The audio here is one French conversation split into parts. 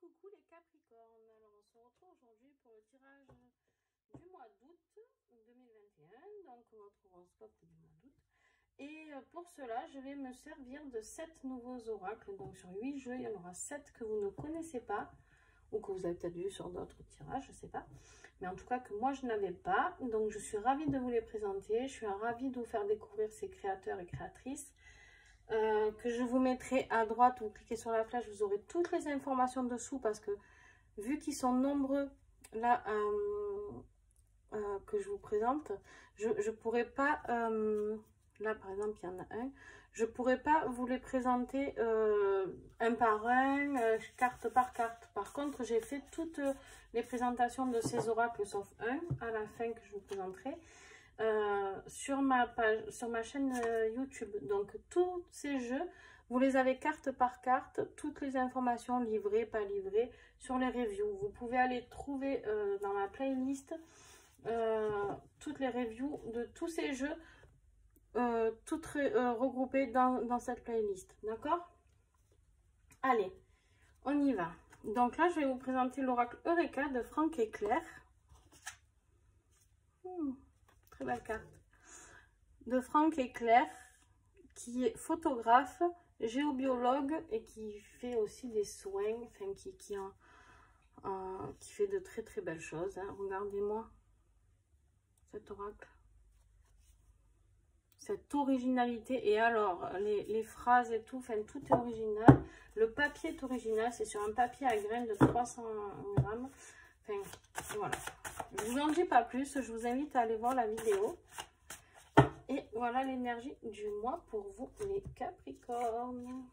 Coucou les Capricornes, alors on se retrouve aujourd'hui pour le tirage du mois d'août 2021, donc votre horoscope du mois d'août. Et pour cela, je vais me servir de 7 nouveaux oracles, donc sur 8 jeux, il y en aura 7 que vous ne connaissez pas, ou que vous avez peut-être vu sur d'autres tirages, je ne sais pas. Mais en tout cas que moi je n'avais pas, donc je suis ravie de vous les présenter, je suis ravie de vous faire découvrir ces créateurs et créatrices. Que je vous mettrai à droite, vous cliquez sur la flèche, vous aurez toutes les informations dessous parce que vu qu'ils sont nombreux là que je vous présente, je pourrais pas, là par exemple il y en a un, je pourrais pas vous les présenter un par un, carte par carte. Par contre j'ai fait toutes les présentations de ces oracles sauf un à la fin que je vous présenterai. Sur ma page, sur ma chaîne YouTube. Donc tous ces jeux, vous les avez carte par carte, toutes les informations livrées, pas livrées, sur les reviews. Vous pouvez aller trouver dans ma playlist toutes les reviews de tous ces jeux, toutes regroupées dans cette playlist. D'accord? Allez, on y va. Donc là, je vais vous présenter l'oracle Eureka de Franck et Claire. Très belle carte. De Franck et Claire, qui est photographe, géobiologue et qui fait aussi des soins, enfin qui fait de très très belles choses. Hein. Regardez-moi cet oracle. Cette originalité. Et alors, les phrases et tout, enfin tout est original. Le papier est original, c'est sur un papier à graines de 300 grammes. Enfin, voilà. Je vous en dis pas plus, je vous invite à aller voir la vidéo. Et voilà l'énergie du mois pour vous, les Capricornes.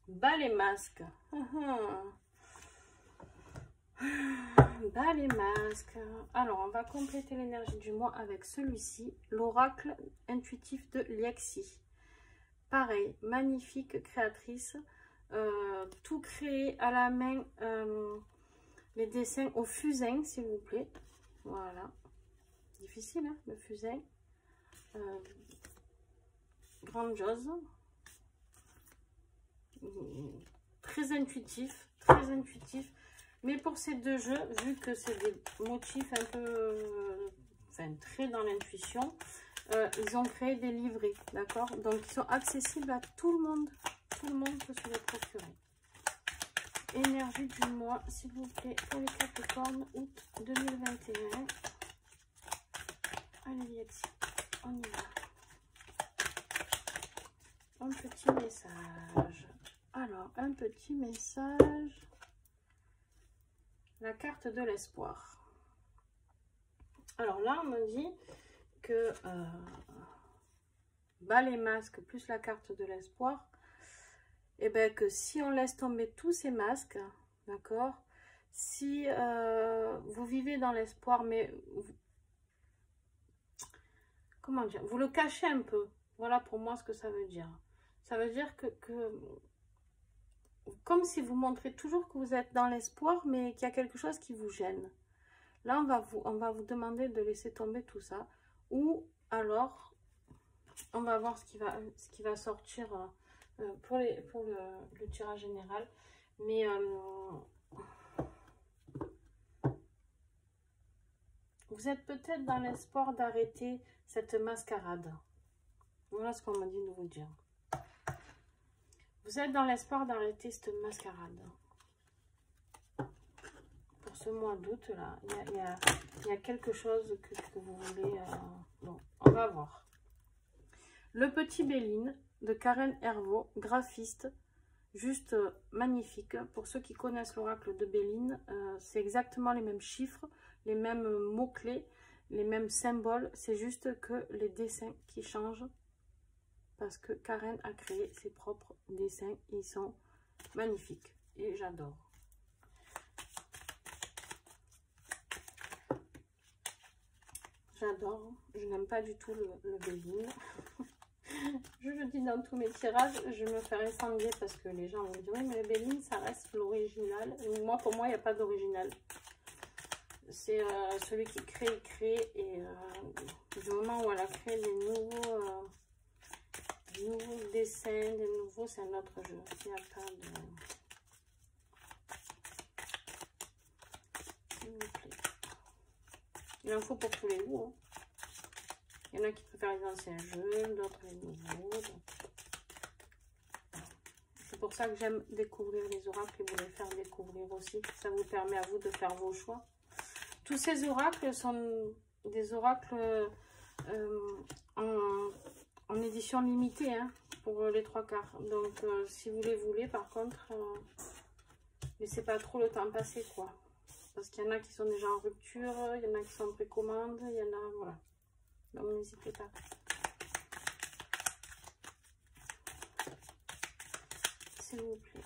Bas les masques. Bas les masques. Alors, on va compléter l'énergie du mois avec celui-ci, l'oracle intuitif de Liexi. Pareil, magnifique créatrice. Tout créé à la main. Les dessins au fusain, s'il vous plaît. Voilà. Difficile, hein, le fusain. Grandiose, très intuitif, mais pour ces deux jeux, vu que c'est des motifs un peu très dans l'intuition, ils ont créé des livrets, d'accord, donc ils sont accessibles à tout le monde peut se les procurer. Énergie du mois, s'il vous plaît, pour les Capricornes, août 2021. Allez, on y va. Un petit message. Alors, un petit message. La carte de l'espoir. Alors là, on me dit que bas les masques plus la carte de l'espoir, et bien que si on laisse tomber tous ces masques, d'accord, si vous vivez dans l'espoir, mais comment dire, vous le cachez un peu. Voilà pour moi ce que ça veut dire. Ça veut dire que comme si vous montrez toujours que vous êtes dans l'espoir, mais qu'il y a quelque chose qui vous gêne. Là, on va vous demander de laisser tomber tout ça. Ou alors, on va voir ce qui va sortir pour le tirage général. Mais vous êtes peut-être dans l'espoir d'arrêter cette mascarade. Voilà ce qu'on m'a dit de vous dire. Vous êtes dans l'espoir d'arrêter cette mascarade. Pour ce mois d'août, là, il y a quelque chose que vous voulez... bon, on va voir. Le petit Béline de Karen Hervaux, graphiste, juste magnifique. Pour ceux qui connaissent l'oracle de Béline, c'est exactement les mêmes chiffres, les mêmes mots-clés, les mêmes symboles. C'est juste que les dessins qui changent. Parce que Karen a créé ses propres dessins. Ils sont magnifiques. Et j'adore. J'adore. Je n'aime pas du tout le Béline. Je le dis dans tous mes tirages. Je me fais incendier parce que les gens vont me dire oui, mais le Béline, ça reste l'original. Moi, pour moi, il n'y a pas d'original. C'est celui qui crée. Et du moment où elle a créé des nouveaux dessins, des nouveaux, c'est un autre jeu. Il n'y a pas de... Il en faut pour tous les goûts. Hein. Il y en a qui préfèrent les anciens jeux, d'autres les nouveaux. C'est pour ça que j'aime découvrir les oracles et vous les faire découvrir aussi. Ça vous permet à vous de faire vos choix. Tous ces oracles sont des oracles en édition limitée hein, pour les 3/4. Donc si vous les voulez, par contre, laissez pas trop le temps passer quoi. Parce qu'il y en a qui sont déjà en rupture, il y en a qui sont en précommande, il y en a, voilà. Donc n'hésitez pas. S'il vous plaît.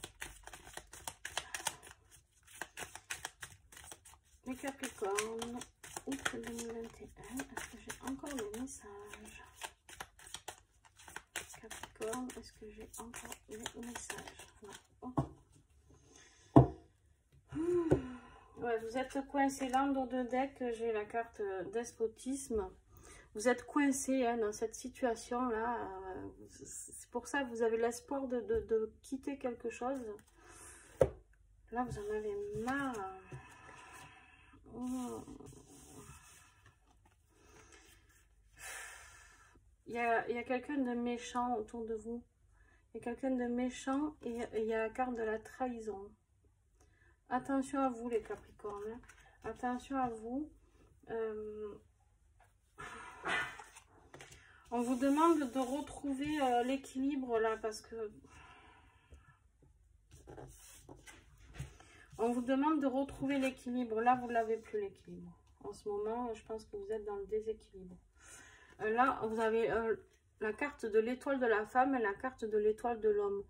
Les Capricornes, août 2021. Est-ce que j'ai encore des messages? Capricorne, est-ce que j'ai encore des messages? Non. Ouais, vous êtes coincé là dans deux decks. J'ai la carte despotisme. Vous êtes coincé hein, dans cette situation-là. C'est pour ça que vous avez l'espoir de quitter quelque chose. Là, vous en avez marre. Il y a quelqu'un de méchant autour de vous. Il y a quelqu'un de méchant et il y a la carte de la trahison. Attention à vous les Capricornes. Hein. Attention à vous. On vous demande de retrouver l'équilibre là parce que... On vous demande de retrouver l'équilibre. Là, vous ne l'avez plus l'équilibre. En ce moment, je pense que vous êtes dans le déséquilibre. Là, vous avez la carte de l'étoile de la femme et la carte de l'étoile de l'homme.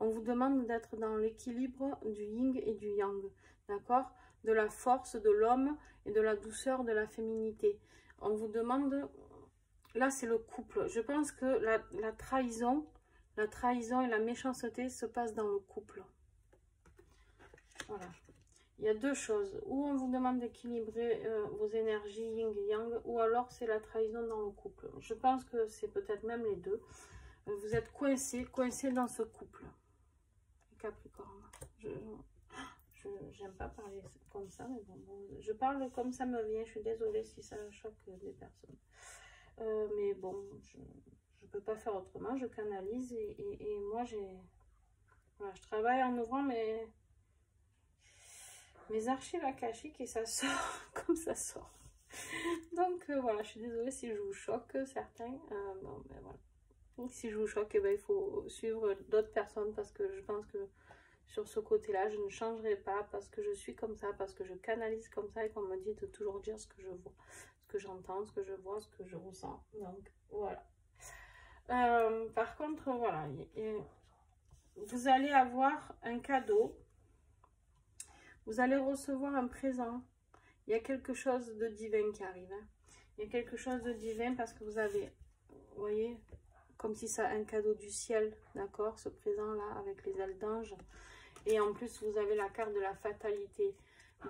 On vous demande d'être dans l'équilibre du yin et du yang. D'accord? De la force de l'homme et de la douceur de la féminité. On vous demande... Là, c'est le couple. Je pense que la trahison et la méchanceté se passent dans le couple. Voilà. Il y a deux choses. Ou on vous demande d'équilibrer vos énergies yin et yang, ou alors c'est la trahison dans le couple. Je pense que c'est peut-être même les deux. Vous êtes coincé dans ce couple. Capricorne. J'aime pas parler comme ça, mais bon, je parle comme ça me vient. Je suis désolée si ça choque des personnes. Mais bon, je peux pas faire autrement. Je canalise et moi voilà, je travaille en ouvrant mes archives akashiques et ça sort comme ça sort. Donc voilà, je suis désolée si je vous choque certains. Bon, ben voilà. Donc, si je vous choque, eh ben, il faut suivre d'autres personnes parce que je pense que sur ce côté-là, je ne changerai pas parce que je suis comme ça, parce que je canalise comme ça et qu'on me dit de toujours dire ce que je vois, ce que j'entends, ce que je vois, ce que je ressens. Donc voilà. Par contre, voilà, vous allez avoir un cadeau. Vous allez recevoir un présent. Il y a quelque chose de divin qui arrive. Hein. Il y a quelque chose de divin parce que vous avez, vous voyez, comme si c'est un cadeau du ciel, d'accord, ce présent-là, avec les ailes d'ange. Et en plus, vous avez la carte de la fatalité.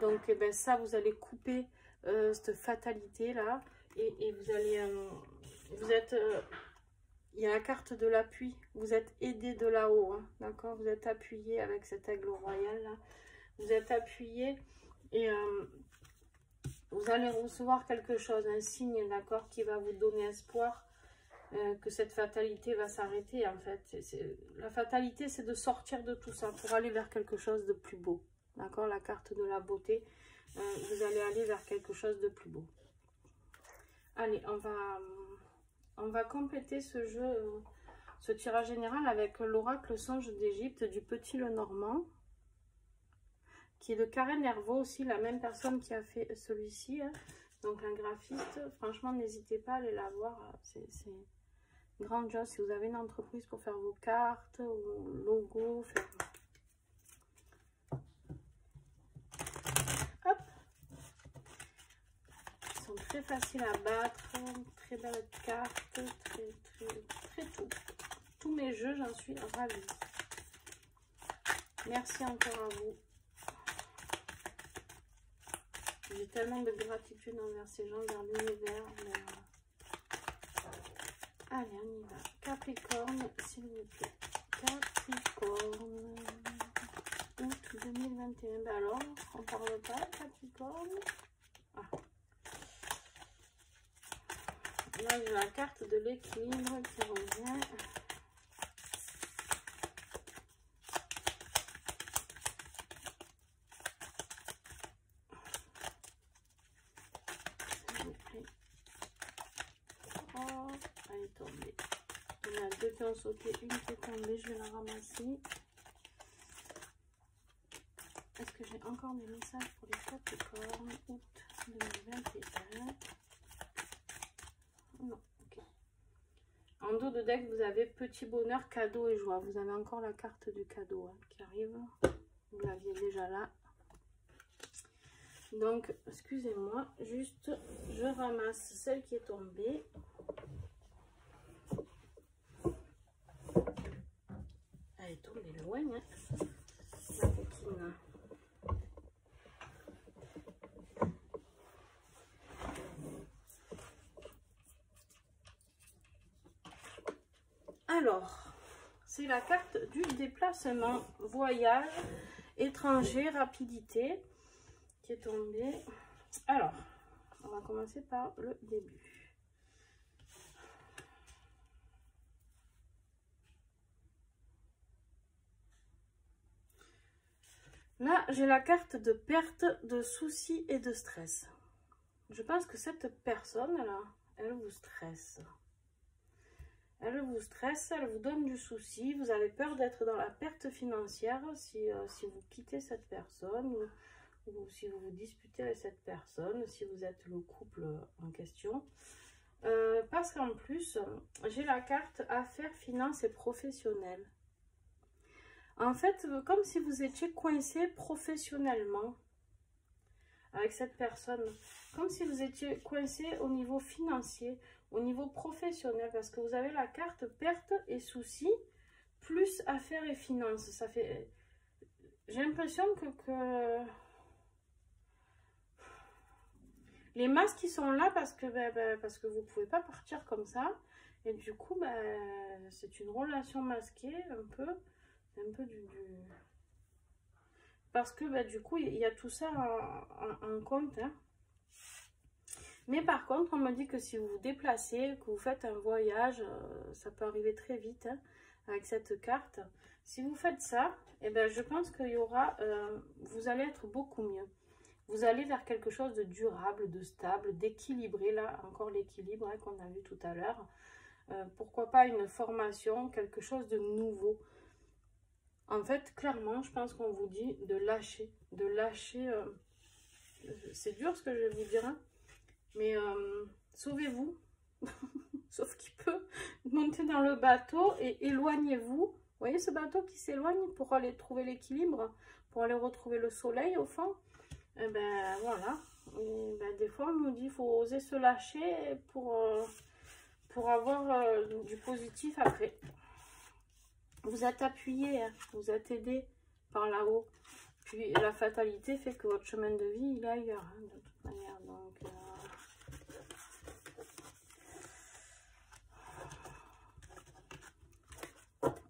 Donc, eh ben, ça, vous allez couper cette fatalité-là. Et vous allez... il y a la carte de l'appui. Vous êtes aidé de là-haut, hein, d'accord. Vous êtes appuyé avec cet aigle royal, là. Vous êtes appuyé et vous allez recevoir quelque chose, un signe, d'accord, qui va vous donner espoir. Que cette fatalité va s'arrêter en fait. La fatalité, c'est de sortir de tout ça pour aller vers quelque chose de plus beau. D'accord? La carte de la beauté, vous allez aller vers quelque chose de plus beau. Allez, on va compléter ce jeu, ce tirage général avec l'oracle songe d'Égypte du Petit Lenormand, qui est de Karen Hervaux aussi, la même personne qui a fait celui-ci. Hein. Donc un graphiste, franchement, n'hésitez pas à aller la voir. C'est grande chose si vous avez une entreprise pour faire vos cartes ou logos. Hop. Ils sont très faciles à battre, très belles cartes, très tout. Tous mes jeux, j'en suis ravie. Merci encore à vous. J'ai tellement de gratitude envers ces gens, vers l'univers. Allez, on y va. Capricorne, s'il vous plaît. Capricorne. Août 2021. Ben alors, on parle pas, Capricorne. Ah. Là, j'ai la carte de l'équilibre qui revient. Oh, elle est tombée. Il y en a deux qui ont sauté, une qui est tombée, je vais la ramasser. Est-ce que j'ai encore des messages pour les Capricornes août 2021? Non, ok. En dos de deck, vous avez petit bonheur, cadeau et joie. Vous avez encore la carte du cadeau hein, qui arrive. Vous l'aviez déjà là. Donc, excusez-moi, juste je ramasse celle qui est tombée. Elle est tombée loin, hein, la coquine. Alors, c'est la carte du déplacement, voyage, étranger, rapidité qui est tombée. Alors, on va commencer par le début. Là, j'ai la carte de perte, de soucis et de stress. Je pense que cette personne-là, elle vous stresse. Elle vous stresse, elle vous donne du souci. Vous avez peur d'être dans la perte financière si vous quittez cette personne ou si vous vous disputez avec cette personne, si vous êtes le couple en question. Parce qu'en plus, j'ai la carte affaires, finances et professionnelles. En fait, comme si vous étiez coincé professionnellement avec cette personne. Comme si vous étiez coincé au niveau financier, au niveau professionnel. Parce que vous avez la carte perte et soucis, plus affaires et finances. Ça fait... J'ai l'impression que... Les masques qui sont là parce que vous ne pouvez pas partir comme ça. Et du coup, c'est une relation masquée un peu du... Parce que du coup, il y a tout ça en compte. Hein. Mais par contre, on me dit que si vous vous déplacez, que vous faites un voyage, ça peut arriver très vite hein, avec cette carte. Si vous faites ça, eh ben, je pense qu'il y aura... vous allez être beaucoup mieux. Vous allez vers quelque chose de durable, de stable, d'équilibré. Là, encore l'équilibre hein, qu'on a vu tout à l'heure. Pourquoi pas une formation, quelque chose de nouveau. En fait, clairement, je pense qu'on vous dit de lâcher. De lâcher... c'est dur ce que je vais vous dire. Hein, mais sauvez-vous. Sauf qu'il peut monter dans le bateau et éloignez-vous. Vous voyez ce bateau qui s'éloigne pour aller trouver l'équilibre, pour aller retrouver le soleil au fond. Et ben voilà. Et ben, des fois, on nous dit qu'il faut oser se lâcher pour avoir du positif après. Vous êtes appuyé, hein, vous êtes aidé par là-haut. Puis la fatalité fait que votre chemin de vie, il est ailleurs, hein, de toute manière. Donc,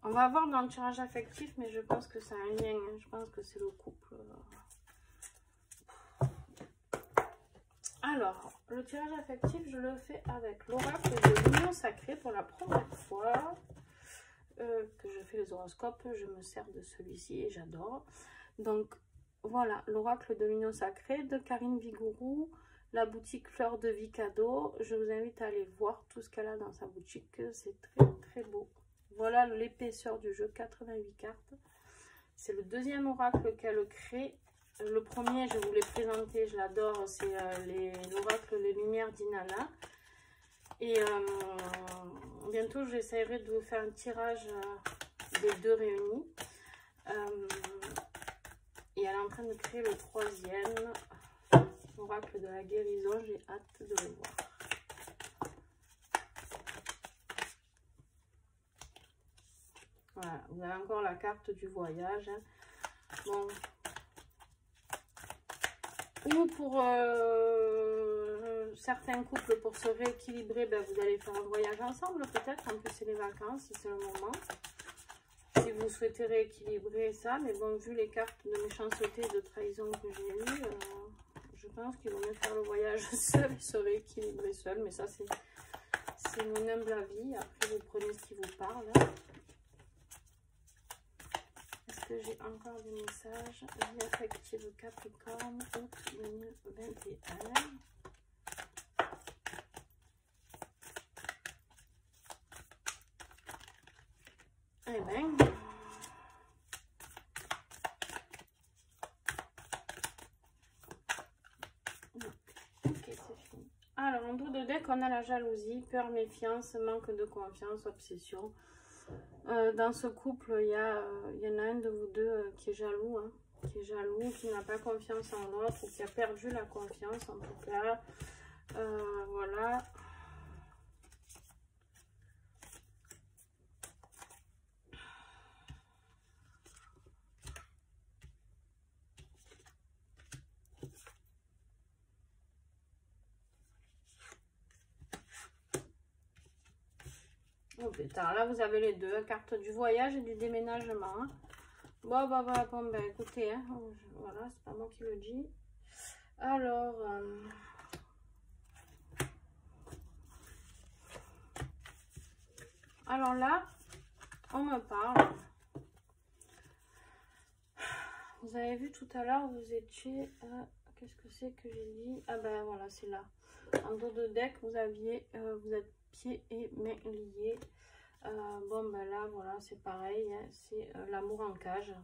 on va voir dans le tirage affectif, mais je pense que c'est un lien. Hein, je pense que c'est le couple. Alors, le tirage affectif, je le fais avec l'oracle de l'union sacrée pour la première fois. Que je fais les horoscopes, je me sers de celui-ci et j'adore. Donc voilà, l'oracle de l'union sacrée de Karine Vigourou, la boutique Fleur de Vie Cadeau. Je vous invite à aller voir tout ce qu'elle a dans sa boutique, c'est très très beau. Voilà l'épaisseur du jeu, 88 cartes. C'est le deuxième oracle qu'elle crée. Le premier, je vous l'ai présenté, je l'adore, c'est l'oracle Les Lumières d'Inanna. Et bientôt, j'essaierai de vous faire un tirage des deux réunis. Et elle est en train de créer le troisième oracle de la guérison. J'ai hâte de le voir. Voilà, vous avez encore la carte du voyage. Hein. Bon. Ou pour certains couples, pour se rééquilibrer, ben, vous allez faire un voyage ensemble peut-être. En plus, c'est les vacances, c'est le moment. Si vous souhaitez rééquilibrer ça, mais bon, vu les cartes de méchanceté et de trahison que j'ai eues, je pense qu'il vaut mieux faire le voyage seul et se rééquilibrer seul. Mais ça, C'est mon humble avis. Après, vous prenez ce qui vous parle. Est-ce que j'ai encore des messages? Vie affective Capricorne, août 2021. Eh bien, ok, c'est fini. Alors, en dos de deck, on a la jalousie, peur, méfiance, manque de confiance, obsession. Dans ce couple, il y en a un de vous deux qui est jaloux, hein, qui n'a pas confiance en l'autre, ou qui a perdu la confiance, en tout cas. Voilà. Oh putain, là vous avez les deux, carte du voyage et du déménagement. Hein. Bon, ben écoutez, hein, voilà, c'est pas moi qui le dis. Alors, là, on me parle. Vous avez vu tout à l'heure, vous étiez... qu'est-ce que c'est que j'ai dit? Ah ben voilà, c'est là. En dos de deck, vous êtes pieds et mains liés. Bon ben là, voilà, c'est pareil. Hein, c'est l'amour en cage.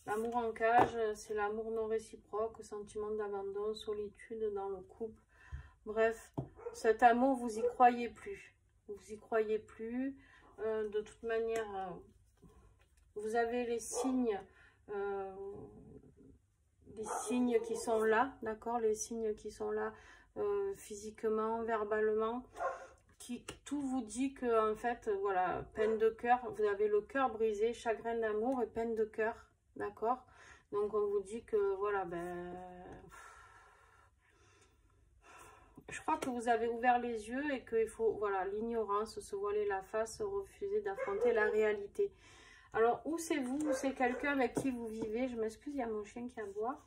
L'amour en cage, c'est l'amour non réciproque, sentiment d'abandon, solitude dans le couple. Bref, cet amour, vous y croyez plus. Vous y croyez plus. De toute manière, vous avez les signes qui sont là, d'accord, les signes qui sont là physiquement, verbalement, qui tout vous dit que en fait, voilà, peine de cœur, vous avez le cœur brisé, chagrin d'amour et peine de cœur, d'accord. Donc on vous dit que voilà, ben, je crois que vous avez ouvert les yeux et qu'il faut, voilà, l'ignorance, se voiler la face, refuser d'affronter la réalité. Alors, où c'est vous, ou c'est quelqu'un avec qui vous vivez? Je m'excuse, il y a mon chien qui aboie.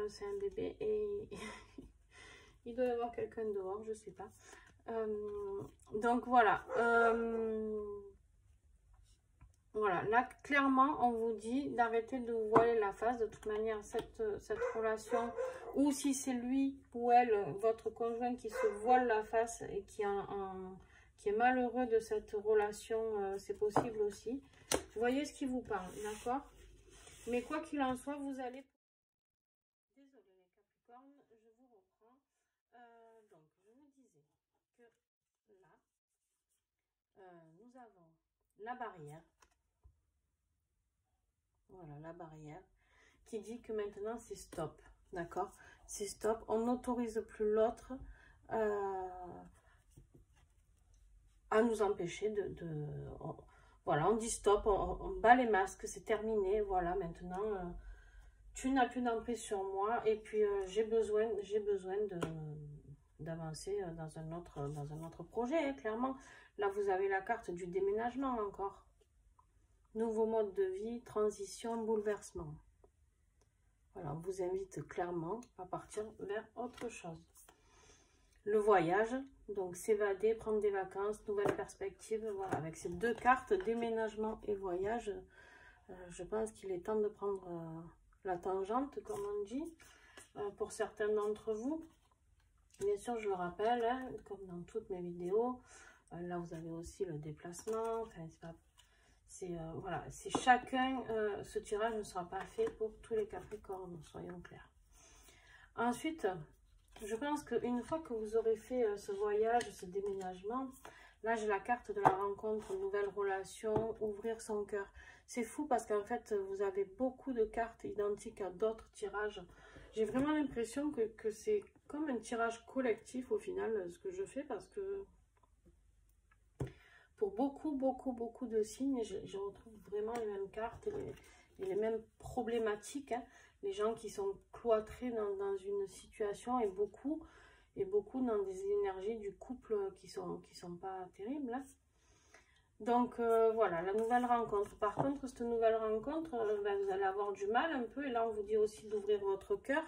C'est un bébé et il doit y avoir quelqu'un dehors, je sais pas. Donc, voilà. Voilà, là, clairement, on vous dit d'arrêter de vous voiler la face. De toute manière, cette relation, ou si c'est lui ou elle, votre conjoint qui se voile la face et qui est malheureux de cette relation, c'est possible aussi. Vous voyez ce qui vous parle, d'accord? Mais quoi qu'il en soit, vous allez... Désolée les Capricornes, je vous reprends. Donc, je vous disais que là, nous avons la barrière. Voilà, la barrière qui dit que maintenant, c'est stop, d'accord? C'est stop, on n'autorise plus l'autre à nous empêcher voilà, on dit stop, on bat les masques, c'est terminé, voilà, maintenant, tu n'as plus d'emprise sur moi, et puis j'ai besoin d'avancer dans un autre projet, hein, clairement. Là, vous avez la carte du déménagement encore. Nouveau mode de vie, transition, bouleversement. Voilà, on vous invite clairement à partir vers autre chose. Le voyage, donc s'évader, prendre des vacances, nouvelles perspectives. Voilà, avec ces deux cartes, déménagement et voyage, je pense qu'il est temps de prendre la tangente, comme on dit, pour certains d'entre vous. Bien sûr, je le rappelle, hein, comme dans toutes mes vidéos, là vous avez aussi le déplacement. Enfin, voilà, c'est chacun, ce tirage ne sera pas fait pour tous les Capricornes, soyons clairs. Ensuite, je pense qu'une fois que vous aurez fait ce voyage, ce déménagement, là j'ai la carte de la rencontre, nouvelle relation, ouvrir son cœur. C'est fou parce qu'en fait, vous avez beaucoup de cartes identiques à d'autres tirages. J'ai vraiment l'impression que c'est comme un tirage collectif au final, ce que je fais, parce que pour beaucoup de signes, je retrouve vraiment les mêmes cartes et les mêmes problématiques. Hein. Les gens qui sont cloîtrés dans une situation et beaucoup dans des énergies du couple qui sont pas terribles. Hein. Donc voilà, la nouvelle rencontre. Par contre, cette nouvelle rencontre, ben, vous allez avoir du mal un peu. Et là, on vous dit aussi d'ouvrir votre cœur.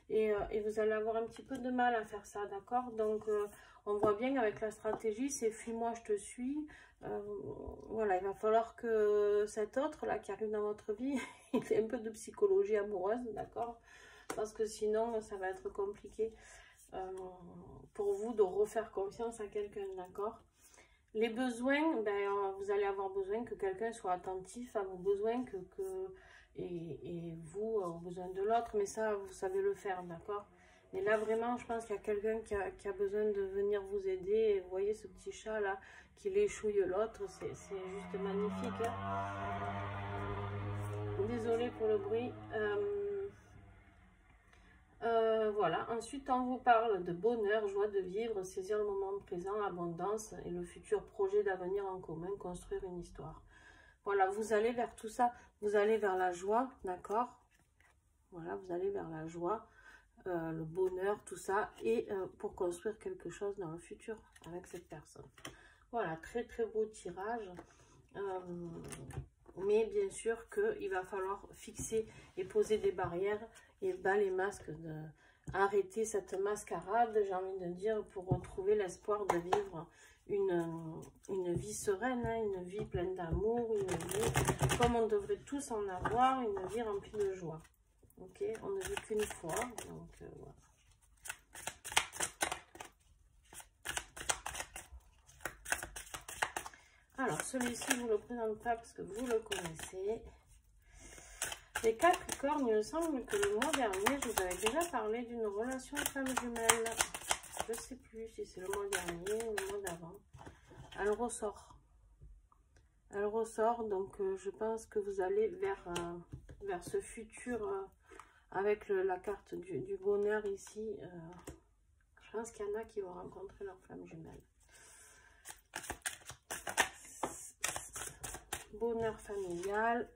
et vous allez avoir un petit peu de mal à faire ça, d'accord? Donc, on voit bien avec la stratégie, c'est fuis-moi, je te suis. Voilà, il va falloir que cet autre là qui arrive dans votre vie, il ait un peu de psychologie amoureuse, d'accord? Parce que sinon, ça va être compliqué pour vous de refaire confiance à quelqu'un, d'accord? Les besoins, ben, vous allez avoir besoin que quelqu'un soit attentif à vos besoins et vous aux besoins de l'autre, mais ça, vous savez le faire, d'accord? Mais là, vraiment, je pense qu'il y a quelqu'un qui a besoin de venir vous aider. Et vous voyez ce petit chat là qui léchouille l'autre, c'est juste magnifique. Hein. Désolée pour le bruit. Voilà, ensuite on vous parle de bonheur, joie de vivre, saisir le moment présent, abondance et le futur projet d'avenir en commun, construire une histoire. Voilà, vous allez vers tout ça, vous allez vers la joie, d'accord? Voilà, vous allez vers la joie, le bonheur, tout ça, et pour construire quelque chose dans le futur avec cette personne. Voilà, très très beau tirage. Mais bien sûr qu'il va falloir fixer et poser des barrières et bas les masques, arrêter cette mascarade, j'ai envie de dire, pour retrouver l'espoir de vivre une vie sereine, hein, une vie pleine d'amour, une vie comme on devrait tous en avoir, une vie remplie de joie. Ok, on ne vit qu'une fois, donc voilà. Alors, celui-ci, je ne vous le présente pas parce que vous le connaissez. Les Capricornes, il me semble que le mois dernier, je vous avais déjà parlé d'une relation femme jumelle. Je ne sais plus si c'est le mois dernier ou le mois d'avant. Elle ressort. Elle ressort, donc je pense que vous allez vers ce futur avec la carte du bonheur ici. Je pense qu'il y en a qui vont rencontrer leur flamme jumelle. Bonheur familial.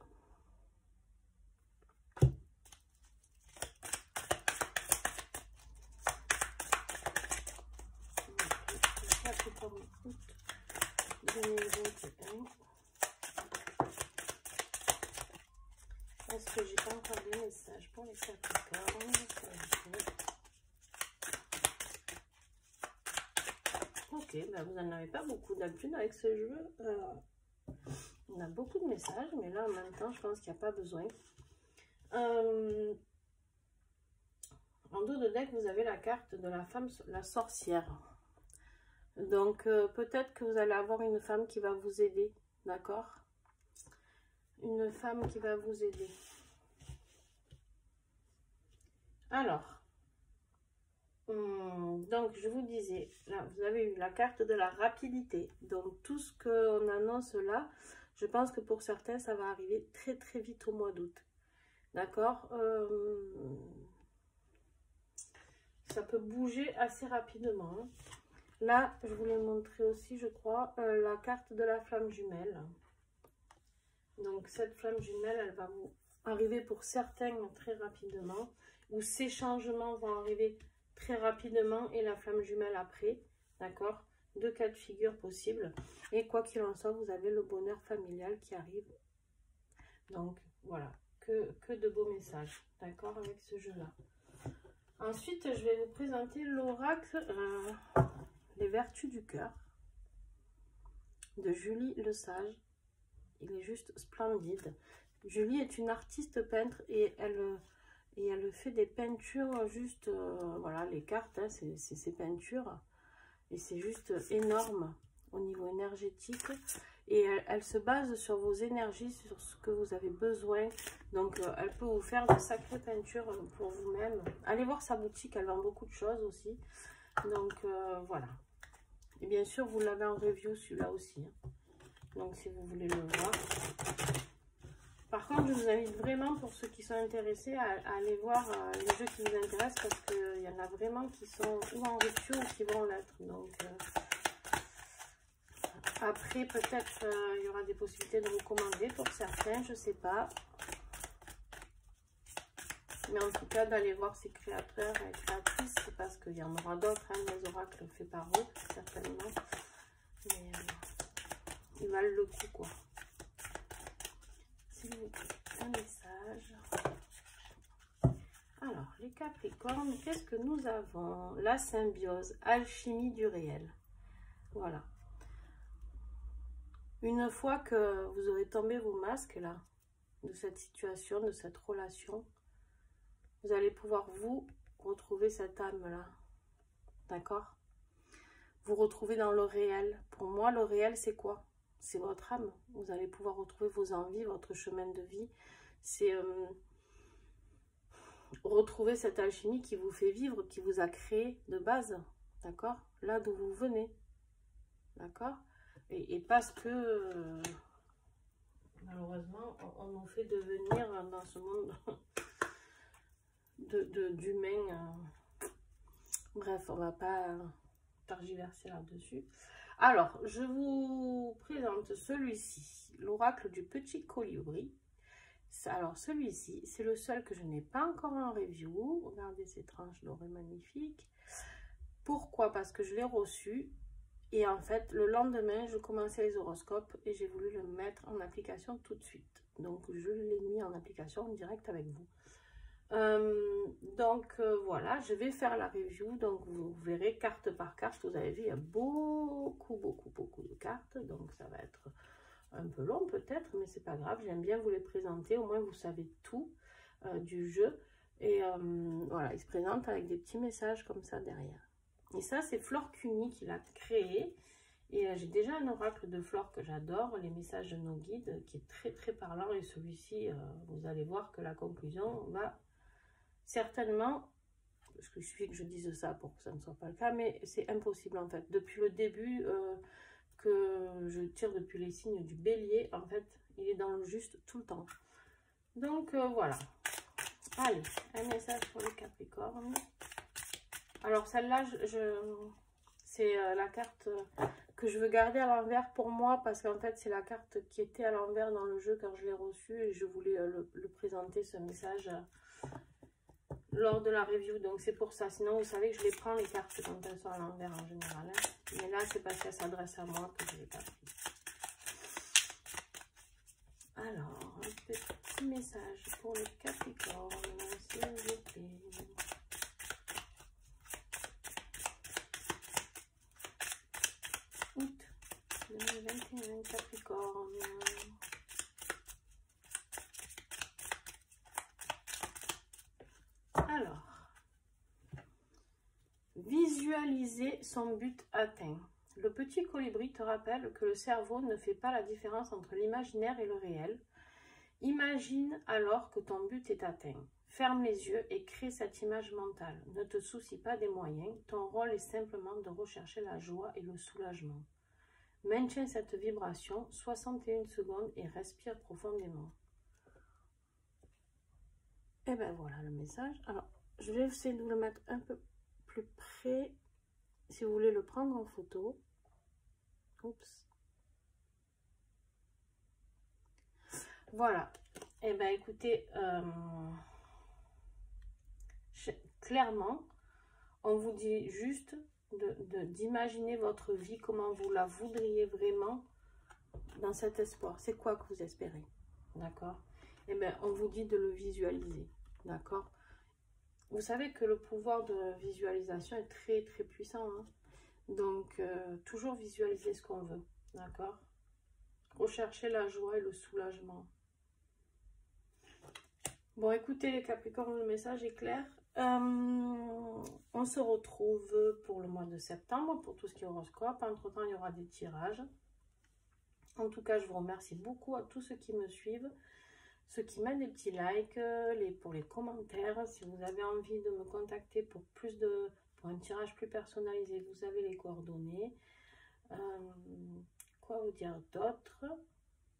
Capricorne août 2021. Est-ce que j'ai pas encore des messages pour les Capricornes? Ok, ben vous n'en avez pas beaucoup d'habitude avec ce jeu. On a beaucoup de messages, mais là en même temps, je pense qu'il n'y a pas besoin. En dos de deck, vous avez la carte de la femme, la sorcière. Donc, peut-être que vous allez avoir une femme qui va vous aider, d'accord? Une femme qui va vous aider. Alors, donc je vous disais, là, vous avez eu la carte de la rapidité. Donc, tout ce qu'on annonce là, je pense que pour certains, ça va arriver très très vite au mois d'août. D'accord? Ça peut bouger assez rapidement. Hein. Là, je voulais montrer aussi, je crois, la carte de la flamme jumelle. Donc, cette flamme jumelle, elle va vous arriver pour certains très rapidement. Ou ces changements vont arriver très rapidement et la flamme jumelle après. D'accord? Deux cas de figure possibles. Et quoi qu'il en soit, vous avez le bonheur familial qui arrive. Donc, voilà. Que de beaux messages. D'accord? Avec ce jeu-là. Ensuite, je vais vous présenter l'oracle Les Vertus du Cœur de Julie Lesage. Il est juste splendide. Julie est une artiste peintre et elle fait des peintures juste, voilà, les cartes, hein, c'est ses peintures. Et c'est juste énorme au niveau énergétique. Et elle se base sur vos énergies, sur ce que vous avez besoin. Donc, elle peut vous faire de sacrées peintures pour vous-même. Allez voir sa boutique, elle vend beaucoup de choses aussi. Donc, voilà. Et bien sûr, vous l'avez en review, celui-là aussi. Hein. Donc, si vous voulez le voir. Par contre, je vous invite vraiment, pour ceux qui sont intéressés, à aller voir les jeux qui vous intéressent. Parce qu'il y en a vraiment qui sont ou en rupture ou qui vont l'être. Donc, après, peut-être, il y aura des possibilités de recommander pour certains, je ne sais pas. Mais en tout cas, d'aller voir ces créateurs et créatrices, parce qu'il y en aura d'autres, hein, des oracles faits par eux, certainement. Mais ils valent le coup, quoi. S'il vous plaît, un message. Alors, les Capricornes, qu'est-ce que nous avons? La symbiose, alchimie du réel. Voilà. Une fois que vous aurez tombé vos masques là, de cette situation, de cette relation, vous allez pouvoir vous retrouver cette âme là. D'accord? Vous retrouvez dans le réel. Pour moi, le réel, c'est quoi? C'est votre âme. Vous allez pouvoir retrouver vos envies, votre chemin de vie. C'est retrouver cette alchimie qui vous fait vivre, qui vous a créé de base. D'accord? Là d'où vous venez. D'accord? Et parce que, malheureusement, on nous fait devenir dans ce monde d'humains. Bref, on va pas targiverser là-dessus. Alors, je vous présente celui-ci, l'oracle du petit colibri. Alors, celui-ci, c'est le seul que je n'ai pas encore en review. Regardez ces tranches dorées magnifiques. Pourquoi? Parce que je l'ai reçu. Et en fait, le lendemain, je commençais les horoscopes et j'ai voulu le mettre en application tout de suite. Donc, je l'ai mis en application en direct avec vous. Voilà, je vais faire la review. Donc, vous verrez carte par carte. Vous avez vu, il y a beaucoup de cartes. Donc, ça va être un peu long peut-être, mais c'est pas grave. J'aime bien vous les présenter. Au moins, vous savez tout du jeu. Et voilà, il se présente avec des petits messages comme ça derrière. Et ça, c'est Flore Cuny qui l'a créé. Et j'ai déjà un oracle de Flore que j'adore, les messages de nos guides, qui est très parlant. Et celui-ci, vous allez voir que la conclusion va certainement, parce qu'il suffit que je dise ça pour que ça ne soit pas le cas, mais c'est impossible en fait. Depuis le début que je tire depuis les signes du bélier, en fait, il est dans le juste tout le temps. Donc voilà. Allez, un message pour les Capricornes. Alors celle-là, c'est la carte que je veux garder à l'envers pour moi parce qu'en fait c'est la carte qui était à l'envers dans le jeu quand je l'ai reçue et je voulais le présenter ce message lors de la review. Donc c'est pour ça. Sinon vous savez que je les prends les cartes quand elles sont à l'envers en général. Hein. Mais là c'est parce qu'elles s'adressent à moi que je les ai pas pris. Alors, un petit message pour les Capricornes, s'il vous plaît. Août 2021, Capricorne. Alors, visualiser son but atteint. Le petit colibri te rappelle que le cerveau ne fait pas la différence entre l'imaginaire et le réel. Imagine alors que ton but est atteint. Ferme les yeux et crée cette image mentale. Ne te soucie pas des moyens. Ton rôle est simplement de rechercher la joie et le soulagement. Maintiens cette vibration 61 secondes et respire profondément. Et ben voilà le message. Alors, je vais essayer de vous le mettre un peu plus près. Si vous voulez le prendre en photo. Oups. Voilà. Et ben écoutez, clairement, on vous dit juste d'imaginer votre vie, comment vous la voudriez vraiment dans cet espoir. C'est quoi que vous espérez? D'accord? Et bien, on vous dit de le visualiser. D'accord? Vous savez que le pouvoir de visualisation est très puissant. Hein? Donc, toujours visualiser ce qu'on veut. D'accord? Rechercher la joie et le soulagement. Bon, écoutez les Capricornes, le message est clair. On se retrouve pour le mois de septembre, pour tout ce qui est horoscope. Entre-temps, il y aura des tirages. En tout cas, je vous remercie beaucoup à tous ceux qui me suivent, ceux qui mettent des petits likes, pour les commentaires. Si vous avez envie de me contacter pour un tirage plus personnalisé, vous avez les coordonnées. Quoi vous dire d'autre?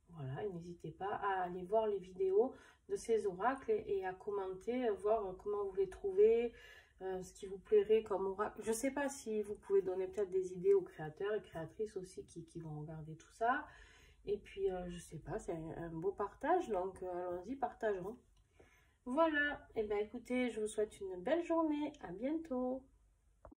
Voilà, n'hésitez pas à aller voir les vidéos de ces oracles et à commenter, voir comment vous les trouvez, ce qui vous plairait comme oracle. Je ne sais pas si vous pouvez donner peut-être des idées aux créateurs et créatrices aussi qui vont regarder tout ça. Et puis, je ne sais pas, c'est un beau partage, donc allons-y, partageons. Voilà, et bien écoutez, je vous souhaite une belle journée, à bientôt.